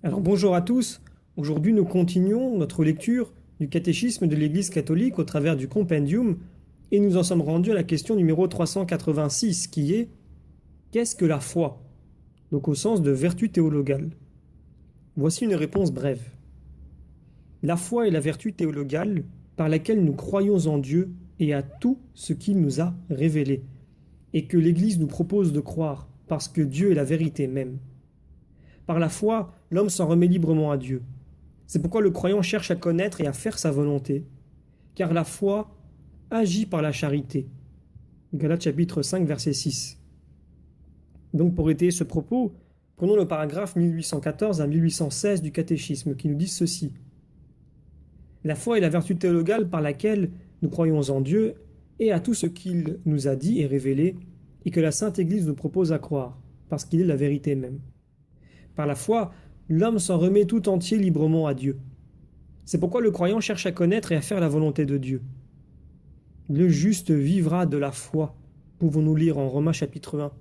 Alors bonjour à tous, aujourd'hui nous continuons notre lecture du catéchisme de l'Église catholique au travers du compendium et nous en sommes rendus à la question numéro 386 qui est qu'est-ce que la foi? Donc au sens de vertu théologale. Voici une réponse brève. La foi est la vertu théologale par laquelle nous croyons en Dieu et à tout ce qu'il nous a révélé et que l'Église nous propose de croire parce que Dieu est la vérité même. Par la foi, l'homme s'en remet librement à Dieu. C'est pourquoi le croyant cherche à connaître et à faire sa volonté, car la foi agit par la charité. Galates chapitre 5, verset 6. Donc pour étayer ce propos, prenons le paragraphe 1814 à 1816 du catéchisme qui nous dit ceci. La foi est la vertu théologale par laquelle nous croyons en Dieu et à tout ce qu'il nous a dit et révélé, et que la Sainte Église nous propose à croire, parce qu'il est la vérité même. Par la foi, l'homme s'en remet tout entier librement à Dieu. C'est pourquoi le croyant cherche à connaître et à faire la volonté de Dieu. Le juste vivra de la foi, pouvons-nous lire en Romains chapitre 1.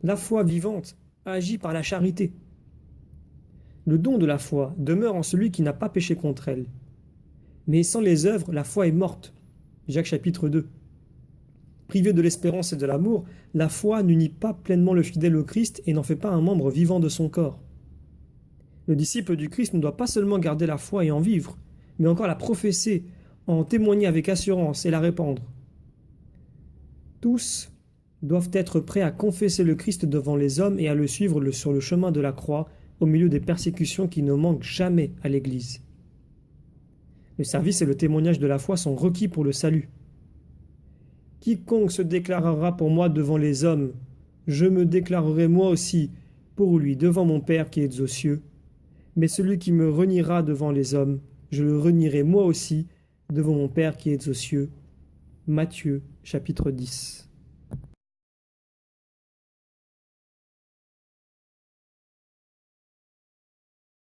La foi vivante agit par la charité. Le don de la foi demeure en celui qui n'a pas péché contre elle. Mais sans les œuvres, la foi est morte. Jacques chapitre 2. Privé de l'espérance et de l'amour, la foi n'unit pas pleinement le fidèle au Christ et n'en fait pas un membre vivant de son corps. Le disciple du Christ ne doit pas seulement garder la foi et en vivre, mais encore la professer, en témoigner avec assurance et la répandre. Tous doivent être prêts à confesser le Christ devant les hommes et à le suivre sur le chemin de la croix, au milieu des persécutions qui ne manquent jamais à l'Église. Le service et le témoignage de la foi sont requis pour le salut. Quiconque se déclarera pour moi devant les hommes, je me déclarerai moi aussi pour lui devant mon Père qui est aux cieux. Mais celui qui me reniera devant les hommes, je le renierai moi aussi devant mon Père qui est aux cieux. Matthieu chapitre 10.